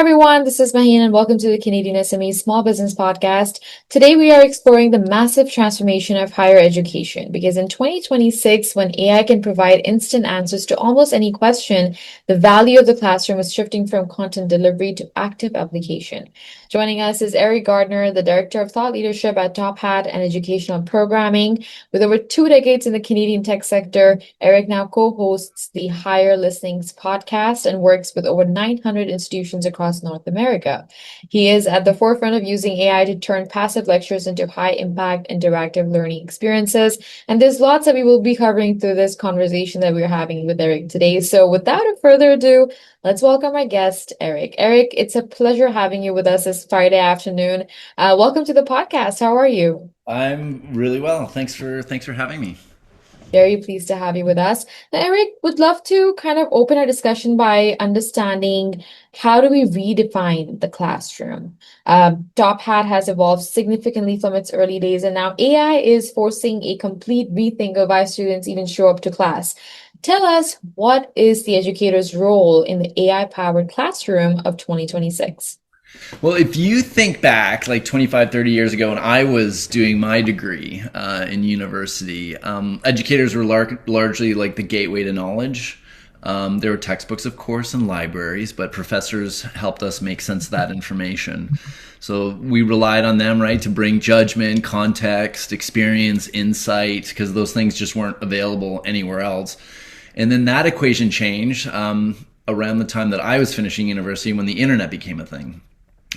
everyone, this is Maheen and welcome to the CanadianSME Small Business Podcast. Today we are exploring the massive transformation of higher education because in 2026, when AI can provide instant answers to almost any question, the value of the classroom is shifting from content delivery to active application. Joining us is Eric Gardiner, the Director of Thought Leadership at Top Hat and Educational Programming. With over 2 decades in the Canadian tech sector, Eric now co-hosts the Higher Listenings podcast and works with over 900 institutions across North America. He is at the forefront of using AI to turn passive lectures into high-impact interactive learning experiences. And there's lots that we will be covering through this conversation that we're having with Eric today. So without further ado, let's welcome our guest, Eric. Eric, it's a pleasure having you with us this Friday afternoon. Welcome to the podcast. How are you? I'm really well. Thanks for having me. Very pleased to have you with us. Now, Eric, would love to kind of open our discussion by understanding how do we redefine the classroom? Top Hat has evolved significantly from its early days, and now AI is forcing a complete rethink of why students even show up to class. Tell us, what is the educator's role in the AI-powered classroom of 2026? Well, if you think back like 25, 30 years ago when I was doing my degree in university, educators were largely like the gateway to knowledge. There were textbooks, of course, and libraries, but professors helped us make sense of that information. So we relied on them, right, to bring judgment, context, experience, insight, because those things just weren't available anywhere else. And then that equation changed around the time that I was finishing university when the internet became a thing.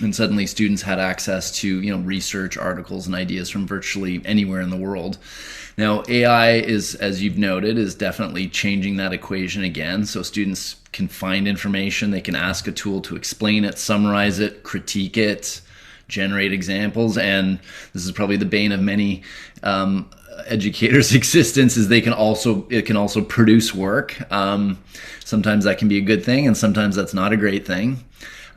And suddenly students had access to, research articles and ideas from virtually anywhere in the world. Now, AI is, as you've noted, is definitely changing that equation again. So students can find information, they can ask a tool to explain it, summarize it, critique it, generate examples. And this is probably the bane of many educators' existence, is it can also produce work. Sometimes that can be a good thing, and sometimes that's not a great thing.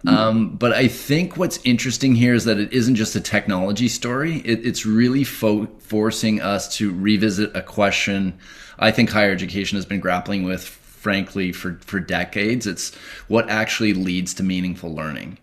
But I think what's interesting here is that it isn't just a technology story. It's really forcing us to revisit a question I think higher education has been grappling with, frankly, for decades. It's what actually leads to meaningful learning.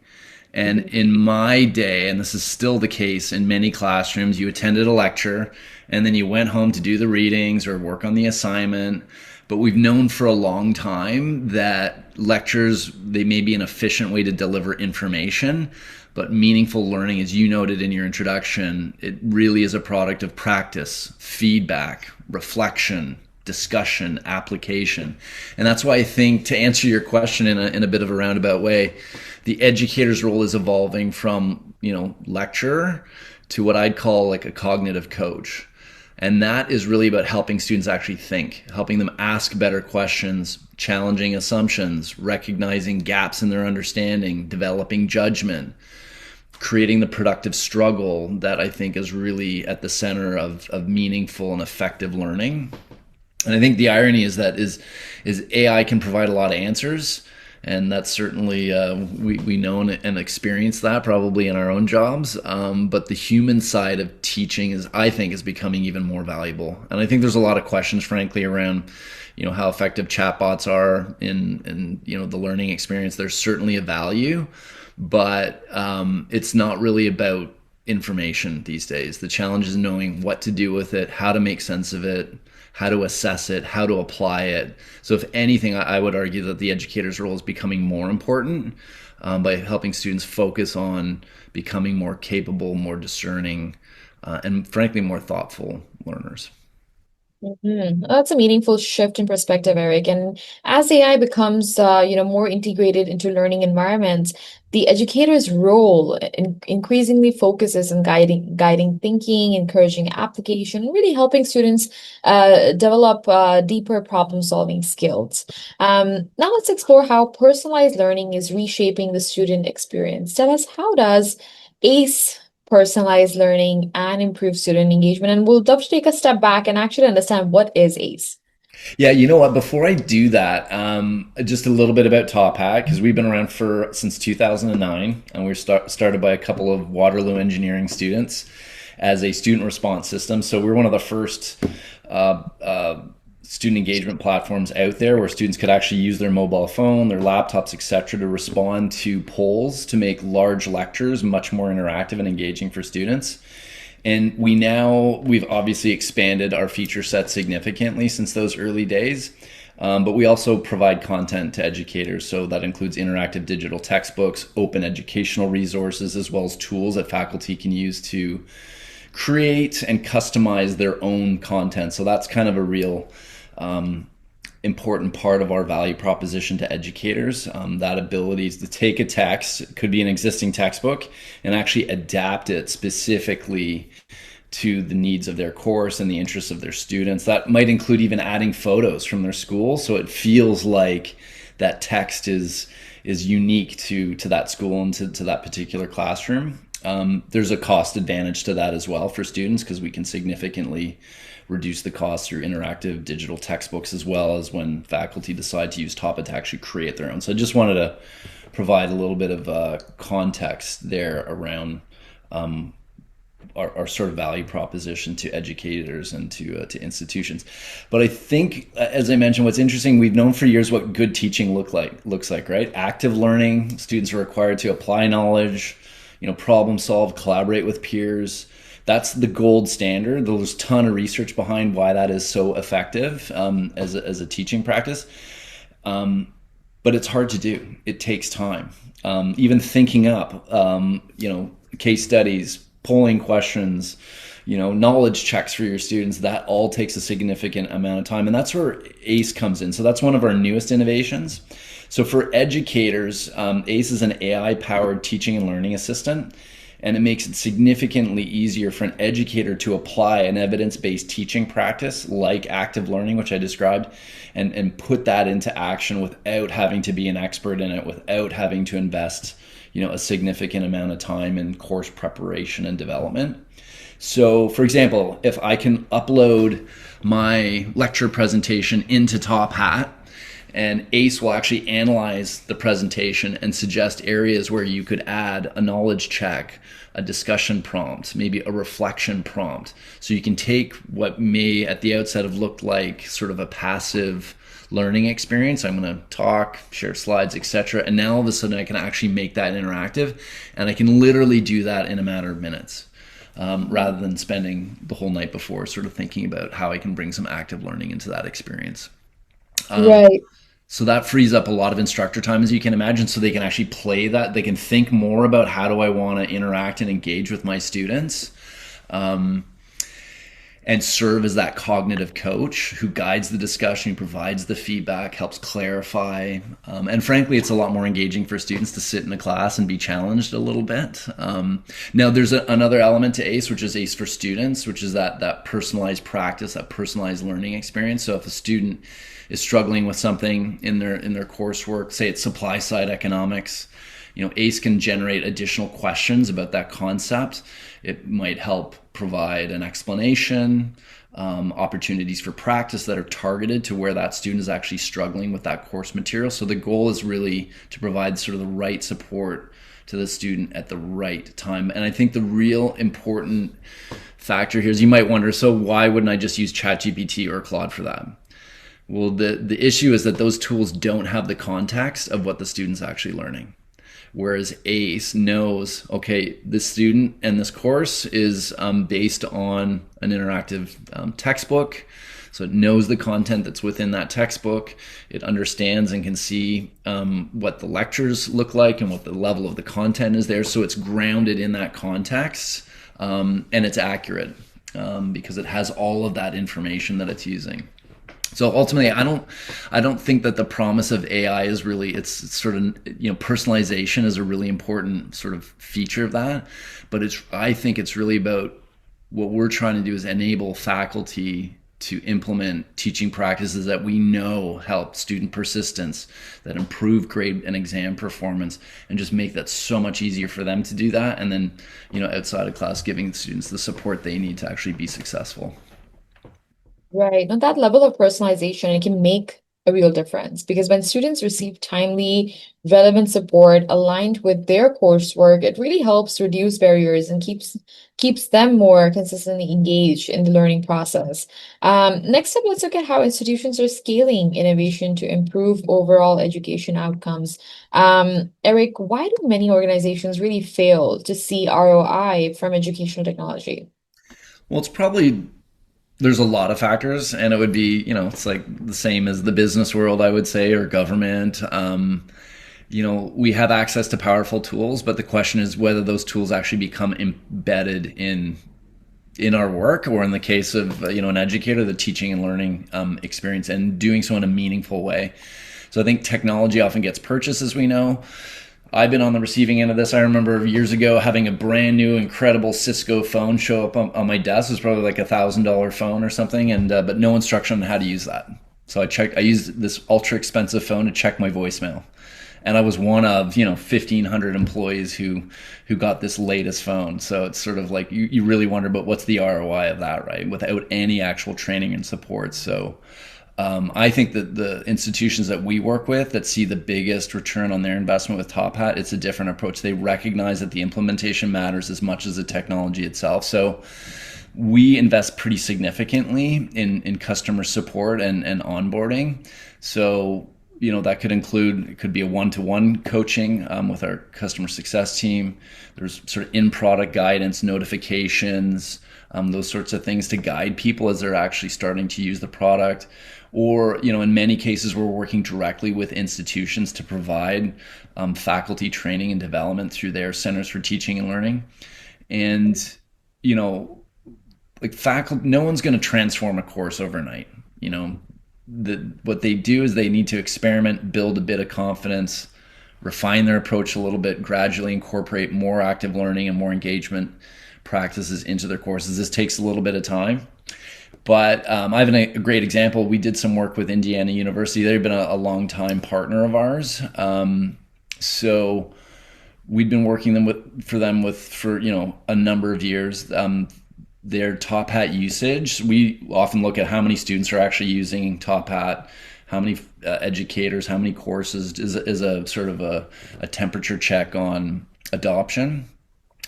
And in my day, and this is still the case in many classrooms, you attended a lecture and then you went home to do the readings or work on the assignment. But we've known for a long time that lectures, they may be an efficient way to deliver information, but meaningful learning, as you noted in your introduction, it really is a product of practice, feedback, reflection, discussion, application. And that's why I think, to answer your question in a bit of a roundabout way, the educator's role is evolving from, lecturer to what I'd call like a cognitive coach. And that is really about helping students actually think, helping them ask better questions, challenging assumptions, recognizing gaps in their understanding, developing judgment, creating the productive struggle that I think is really at the center of meaningful and effective learning. And I think the irony is that is AI can provide a lot of answers. And that's certainly, we know and experience that probably in our own jobs. But the human side of teaching I think, is becoming even more valuable. And I think there's a lot of questions, frankly, around, how effective chatbots are in the learning experience. There's certainly a value, but it's not really about information these days. The challenge is knowing what to do with it, how to make sense of it, how to assess it, how to apply it. So if anything, I would argue that the educator's role is becoming more important by helping students focus on becoming more capable, more discerning, and frankly, more thoughtful learners. That's a meaningful shift in perspective, Eric. And as AI becomes, more integrated into learning environments, the educator's role increasingly focuses on guiding thinking, encouraging application, and really helping students develop deeper problem-solving skills. Now let's explore how personalized learning is reshaping the student experience. Tell us, how does ACE personalized learning and improve student engagement? And we'll love to take a step back and actually understand, what is ACE? Yeah, you know what? Before I do that, just a little bit about Top Hat, because we've been around since 2009, and we were started by a couple of Waterloo engineering students as a student response system. So we're one of the first student engagement platforms out there where students could actually use their mobile phone, their laptops, etc., to respond to polls to make large lectures much more interactive and engaging for students. And we've obviously expanded our feature set significantly since those early days. But we also provide content to educators. So that includes interactive digital textbooks, open educational resources, as well as tools that faculty can use to create and customize their own content. So that's kind of a real important part of our value proposition to educators. That ability to take a text, it could be an existing textbook, and actually adapt it specifically to the needs of their course and the interests of their students. That might include even adding photos from their school, so it feels like that text is unique to that school and to that particular classroom. There's a cost advantage to that as well for students, because we can significantly reduce the cost through interactive digital textbooks, as well as when faculty decide to use Toppet to actually create their own. So I just wanted to provide a little bit of context there around our sort of value proposition to educators and to institutions. But I think, as I mentioned, what's interesting, we've known for years what good teaching looks like, right? Active learning, students are required to apply knowledge, problem solve, collaborate with peers. That's the gold standard. There's a ton of research behind why that is so effective as a teaching practice. But it's hard to do. It takes time. Even thinking up, case studies, polling questions, knowledge checks for your students, that all takes a significant amount of time. And that's where ACE comes in. So that's one of our newest innovations. So for educators, ACE is an AI-powered teaching and learning assistant, and it makes it significantly easier for an educator to apply an evidence-based teaching practice like active learning, which I described, and put that into action without having to be an expert in it, without having to invest a significant amount of time in course preparation and development. So, for example, if I can upload my lecture presentation into Top Hat, and ACE will actually analyze the presentation and suggest areas where you could add a knowledge check, a discussion prompt, maybe a reflection prompt. So you can take what may at the outset have looked like sort of a passive learning experience. I'm going to talk, share slides, etc. And now all of a sudden I can actually make that interactive, and I can literally do that in a matter of minutes. Rather than spending the whole night before sort of thinking about how I can bring some active learning into that experience. Right. So that frees up a lot of instructor time, as you can imagine, so they can actually play that. They can think more about how do I want to interact and engage with my students, and serve as that cognitive coach who guides the discussion, who provides the feedback, helps clarify. And frankly, it's a lot more engaging for students to sit in a class and be challenged a little bit. Now, there's another element to ACE, which is ACE for students, which is that personalized practice, that personalized learning experience. So if a student is struggling with something in their coursework, say it's supply side economics, ACE can generate additional questions about that concept. It might help provide an explanation, opportunities for practice that are targeted to where that student is actually struggling with that course material. So the goal is really to provide sort of the right support to the student at the right time. And I think the real important factor here is, you might wonder, so why wouldn't I just use ChatGPT or Claude for that? Well, the issue is that those tools don't have the context of what the student's actually learning. Whereas ACE knows, okay, this student and this course is based on an interactive textbook. So it knows the content that's within that textbook. It understands and can see what the lectures look like and what the level of the content is there. So it's grounded in that context, and it's accurate because it has all of that information that it's using. So ultimately, I don't think that the promise of AI is really, it's sort of, personalization is a really important sort of feature of that. But I think it's really about what we're trying to do is enable faculty to implement teaching practices that we know help student persistence, that improve grade and exam performance, and just make that so much easier for them to do that. And then, outside of class, giving students the support they need to actually be successful. Right. On that level of personalization, it can make a real difference because when students receive timely, relevant support aligned with their coursework, it really helps reduce barriers and keeps them more consistently engaged in the learning process. Next up, let's look at how institutions are scaling innovation to improve overall education outcomes. Eric, why do many organizations really fail to see ROI from educational technology? Well, it's probably there's a lot of factors, and it would be, it's like the same as the business world, I would say, or government. We have access to powerful tools, but the question is whether those tools actually become embedded in our work, or in the case of an educator, the teaching and learning experience, and doing so in a meaningful way. So I think technology often gets purchased, as we know. I've been on the receiving end of this. I remember years ago having a brand new, incredible Cisco phone show up on my desk. It was probably like $1,000 phone or something, and but no instruction on how to use that. So I used this ultra expensive phone to check my voicemail, and I was one of 1,500 employees who got this latest phone. So it's sort of like you really wonder about what's the ROI of that, right? Without any actual training and support. So I think that the institutions that we work with that see the biggest return on their investment with Top Hat, it's a different approach. They recognize that the implementation matters as much as the technology itself. So we invest pretty significantly in customer support and onboarding. So that could include, it could be a one-to-one coaching with our customer success team. There's sort of in-product guidance, notifications, those sorts of things to guide people as they're actually starting to use the product. Or, in many cases, we're working directly with institutions to provide faculty training and development through their centers for teaching and learning. And, like faculty, no one's going to transform a course overnight. What they do is they need to experiment, build a bit of confidence, refine their approach a little bit, gradually incorporate more active learning and more engagement practices into their courses. This takes a little bit of time. But I have a great example. We did some work with Indiana University. They've been a long-time partner of ours. So we've been working for a number of years. Their Top Hat usage, we often look at how many students are actually using Top Hat, how many educators, how many courses is a sort of a temperature check on adoption.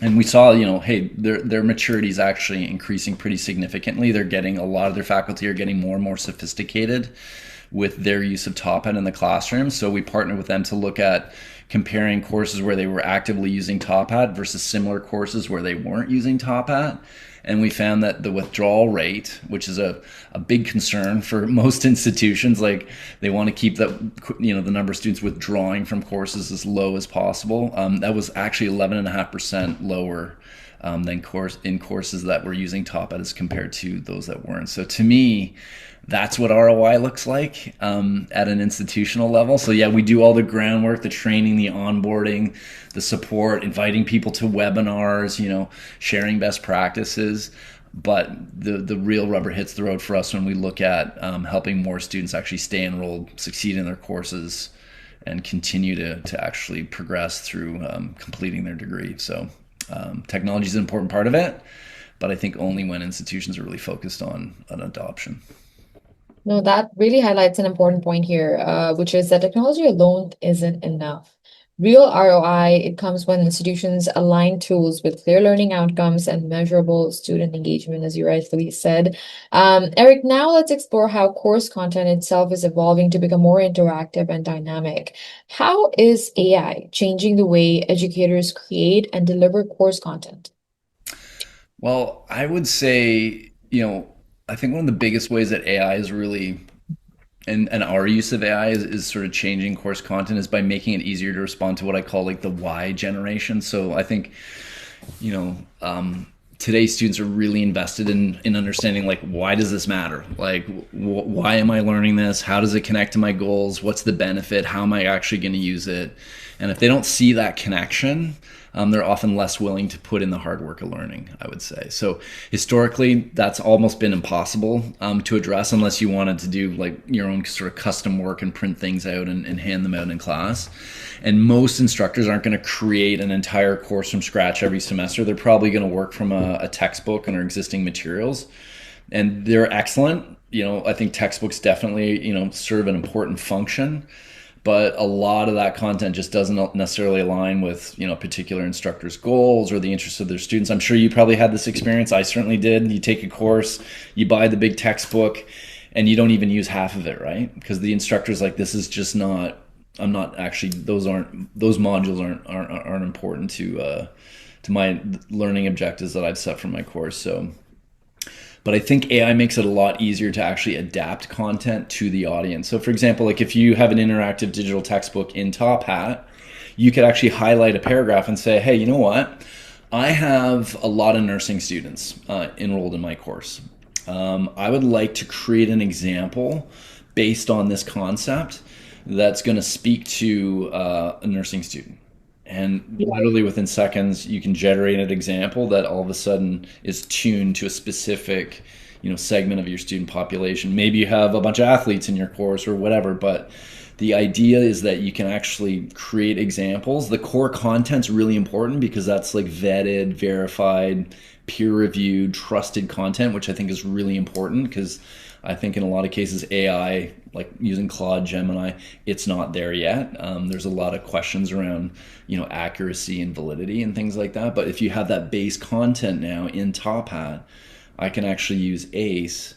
And we saw, hey, their maturity is actually increasing pretty significantly. A lot of their faculty are getting more and more sophisticated with their use of Top Hat in the classroom. So we partnered with them to look at comparing courses where they were actively using Top Hat versus similar courses where they weren't using Top Hat. And we found that the withdrawal rate, which is a big concern for most institutions, like they want to keep the number of students withdrawing from courses as low as possible. That was actually 11.5% lower than courses that were using Top Hat as compared to those that weren't. So to me, that's what ROI looks like at an institutional level. So yeah, we do all the groundwork, the training, the onboarding, the support, inviting people to webinars, sharing best practices. But the real rubber hits the road for us when we look at helping more students actually stay enrolled, succeed in their courses, and continue to actually progress through completing their degree. So technology is an important part of it, but I think only when institutions are really focused on adoption. No, that really highlights an important point here, which is that technology alone isn't enough. Real ROI, it comes when institutions align tools with clear learning outcomes and measurable student engagement, as you rightfully said. Eric, now let's explore how course content itself is evolving to become more interactive and dynamic. How is AI changing the way educators create and deliver course content? Well, I would say, I think one of the biggest ways that AI is really, and our use of AI is sort of changing course content is by making it easier to respond to what I call like the why generation. So I think, today's students are really invested in understanding, like, why does this matter? Like, why am I learning this? How does it connect to my goals? What's the benefit? How am I actually going to use it? And if they don't see that connection, they're often less willing to put in the hard work of learning, I would say. So historically, that's almost been impossible to address unless you wanted to do like your own sort of custom work and print things out and hand them out in class. And most instructors aren't going to create an entire course from scratch every semester. They're probably going to work from a textbook and our existing materials. And they're excellent I think textbooks definitely, serve an important function, but a lot of that content just doesn't necessarily align with, a particular instructor's goals or the interests of their students. I'm sure you probably had this experience. I certainly did. You take a course, you buy the big textbook, and you don't even use half of it, right? Because the instructor's like, this is just not, I'm not actually, those modules aren't important to my learning objectives that I've set for my course. So, but I think AI makes it a lot easier to actually adapt content to the audience. So for example, like if you have an interactive digital textbook in Top Hat, you could actually highlight a paragraph and say, hey, you know what? I have a lot of nursing students enrolled in my course. I would like to create an example based on this concept that's going to speak to a nursing student. And literally within seconds, you can generate an example that all of a sudden is tuned to a specific, segment of your student population. Maybe you have a bunch of athletes in your course or whatever, but the idea is that you can actually create examples. The core content's really important because that's like vetted, verified, peer-reviewed, trusted content, which I think is really important because I think in a lot of cases AI, like using Claude, Gemini, it's not there yet. There's a lot of questions around, accuracy and validity and things like that. But if you have that base content now in Top Hat, I can actually use ACE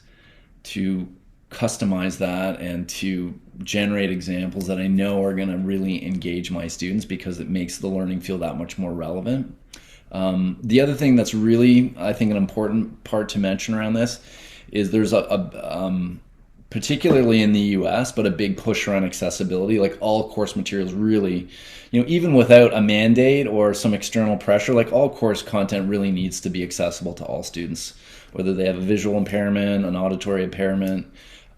to customize that and to generate examples that I know are going to really engage my students because it makes the learning feel that much more relevant. The other thing that's really, I think, an important part to mention around this is there's particularly in the US, but a big push around accessibility. Like all course materials really, even without a mandate or some external pressure, like all course content really needs to be accessible to all students, whether they have a visual impairment, an auditory impairment.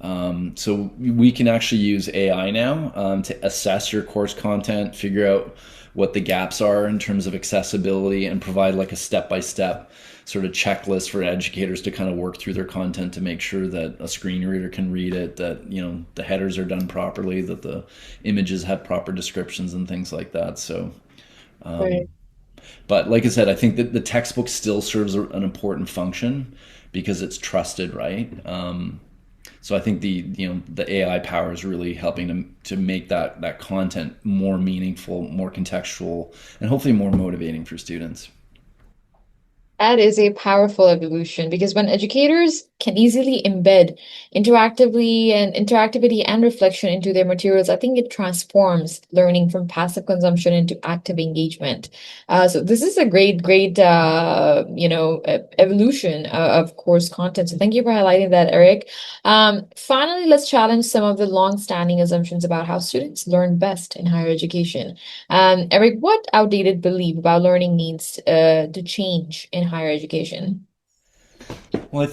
So we can actually use AI now to assess your course content, figure out what the gaps are in terms of accessibility, and provide like a step-by-step sort of checklist for educators to kind of work through their content to make sure that a screen reader can read it, that the headers are done properly, that the images have proper descriptions and things like that. So Right. but like I said, I think that the textbook still serves an important function because it's trusted, right? So I think the AI power is really helping to make that content more meaningful, more contextual, and hopefully more motivating for students. That is a powerful evolution because when educators can easily embed interactivity and reflection into their materials, I think it transforms learning from passive consumption into active engagement. So this is a great, evolution of course content. So thank you for highlighting that, Eric. Finally, let's challenge some of the long-standing assumptions about how students learn best in higher education. Eric, what outdated belief about learning needs to change in higher education? Well,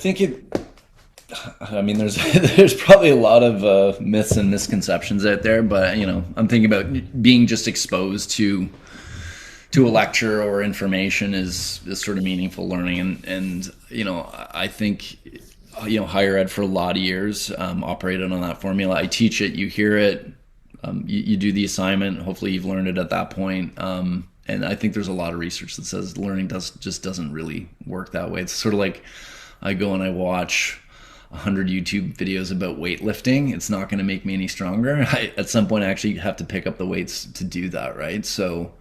I mean, there's there's probably a lot of myths and misconceptions out there, but I'm thinking about being just exposed to a lecture or information is sort of meaningful learning, and I think higher ed for a lot of years operated on that formula. I teach it, you hear it, you do the assignment. Hopefully, you've learned it at that point. And I think there's a lot of research that says learning just doesn't really work that way. It's sort of like I go and I watch 100 YouTube videos about weightlifting. It's not going to make me any stronger. At some point, I actually have to pick up the weights to do that, right? So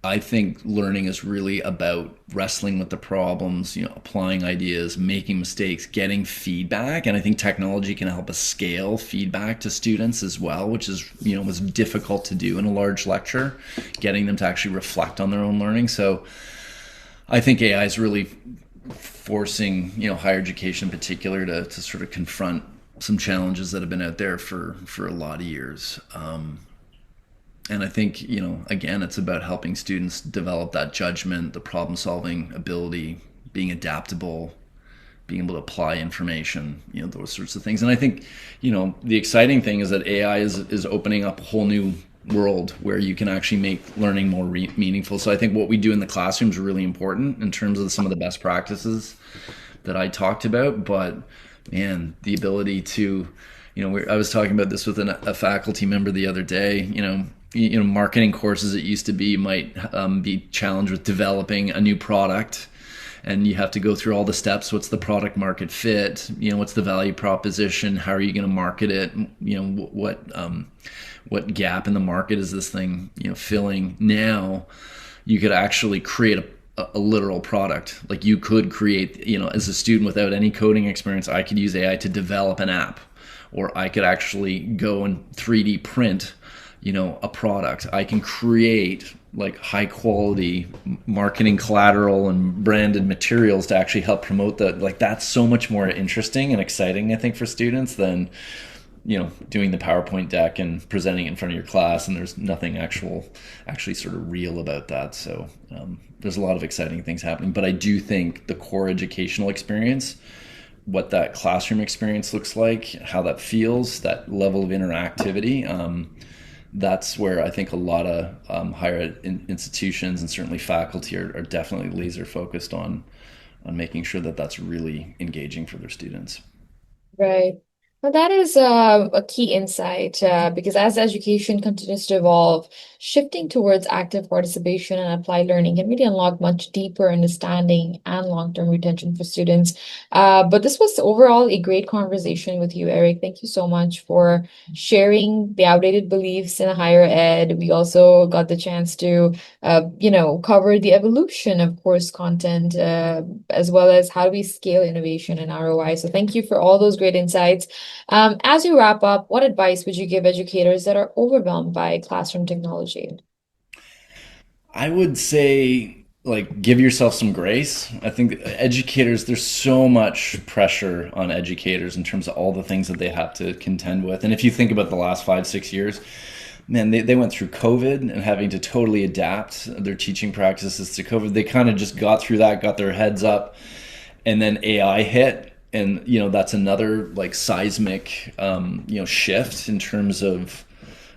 I think learning is really about wrestling with the problems, applying ideas, making mistakes, getting feedback. And I think technology can help us scale feedback to students as well, which is, was difficult to do in a large lecture, getting them to actually reflect on their own learning. So I think AI is really forcing, higher education in particular to sort of confront some challenges that have been out there for a lot of years. And I think, again, it's about helping students develop that judgment, the problem solving ability, being adaptable, being able to apply information, those sorts of things. And I think, the exciting thing is that AI is opening up a whole new world where you can actually make learning more meaningful. So I think what we do in the classroom is really important in terms of some of the best practices that I talked about. But man, the ability to, I was talking about this with a faculty member the other day, marketing courses it used to be might be challenged with developing a new product and you have to go through all the steps. What's the product market fit? What's the value proposition? How are you going to market it? What gap in the market is this thing filling? Now you could actually create a literal product. Like you could create, as a student without any coding experience, I could use AI to develop an app, or I could actually go and 3D print, a product. I can create like high quality marketing collateral and branded materials to actually help promote that's so much more interesting and exciting, I think, for students than doing the PowerPoint deck and presenting it in front of your class, and there's nothing actually sort of real about that. So there's a lot of exciting things happening, but I do think the core educational experience, what that classroom experience looks like, how that feels, that level of interactivity, that's where I think a lot of higher ed institutions and certainly faculty are definitely laser focused on making sure that that's really engaging for their students. Right. Well, that is a key insight because as education continues to evolve, shifting towards active participation and applied learning can really unlock much deeper understanding and long-term retention for students. But this was overall a great conversation with you, Eric. Thank you so much for sharing the outdated beliefs in higher ed. We also got the chance to, cover the evolution of course content, as well as how do we scale innovation and ROI. So thank you for all those great insights. As you wrap up, what advice would you give educators that are overwhelmed by classroom technology? I would say, like, give yourself some grace. I think educators, there's so much pressure on educators in terms of all the things that they have to contend with. And if you think about the last 5, 6 years, man, they went through COVID and having to totally adapt their teaching practices to COVID. They kind of just got through that, got their heads up, and then AI hit. And that's another like seismic shift in terms of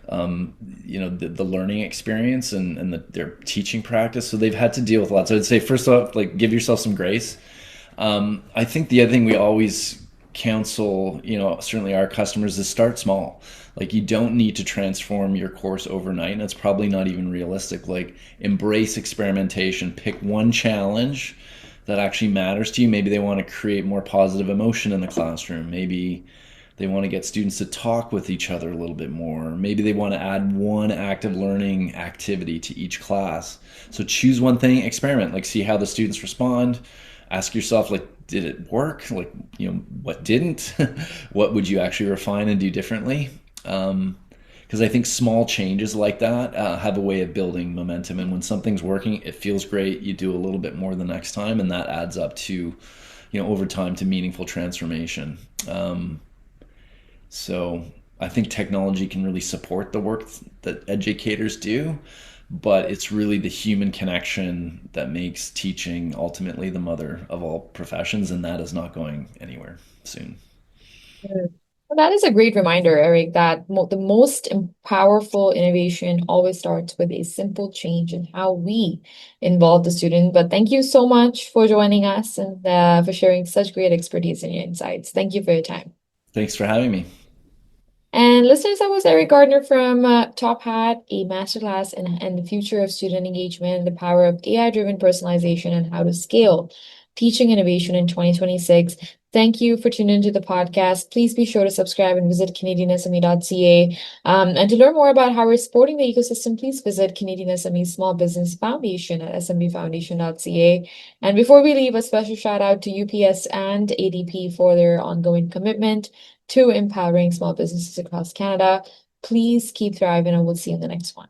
the learning experience and their teaching practice. So they've had to deal with a lot. So I'd say first off, like, give yourself some grace. I think the other thing we always counsel, certainly our customers, is start small. Like, you don't need to transform your course overnight, and it's probably not even realistic. Like, embrace experimentation. Pick one challenge that actually matters to you. Maybe they want to create more positive emotion in the classroom. Maybe they want to get students to talk with each other a little bit more. Maybe they want to add one active learning activity to each class. So choose one thing, experiment, like see how the students respond. Ask yourself, like, did it work? Like, what didn't? What would you actually refine and do differently? Because I think small changes like that have a way of building momentum. And when something's working, it feels great. You do a little bit more the next time, and that adds up to, over time, to meaningful transformation. So I think technology can really support the work that educators do, but it's really the human connection that makes teaching ultimately the mother of all professions, and that is not going anywhere soon. Mm. Well, that is a great reminder, Eric, that the most powerful innovation always starts with a simple change in how we involve the student. But thank you so much for joining us and for sharing such great expertise and your insights. Thank you for your time. Thanks for having me. And listeners, that was Eric Gardiner from Top Hat, a masterclass in the future of student engagement, the power of AI-driven personalization, and how to scale teaching innovation in 2026. Thank you for tuning into the podcast. Please be sure to subscribe and visit CanadianSME.ca. And to learn more about how we're supporting the ecosystem, please visit Canadian SME Small Business Foundation at smbfoundation.ca. And before we leave, a special shout out to UPS and ADP for their ongoing commitment to empowering small businesses across Canada. Please keep thriving, and we'll see you in the next one.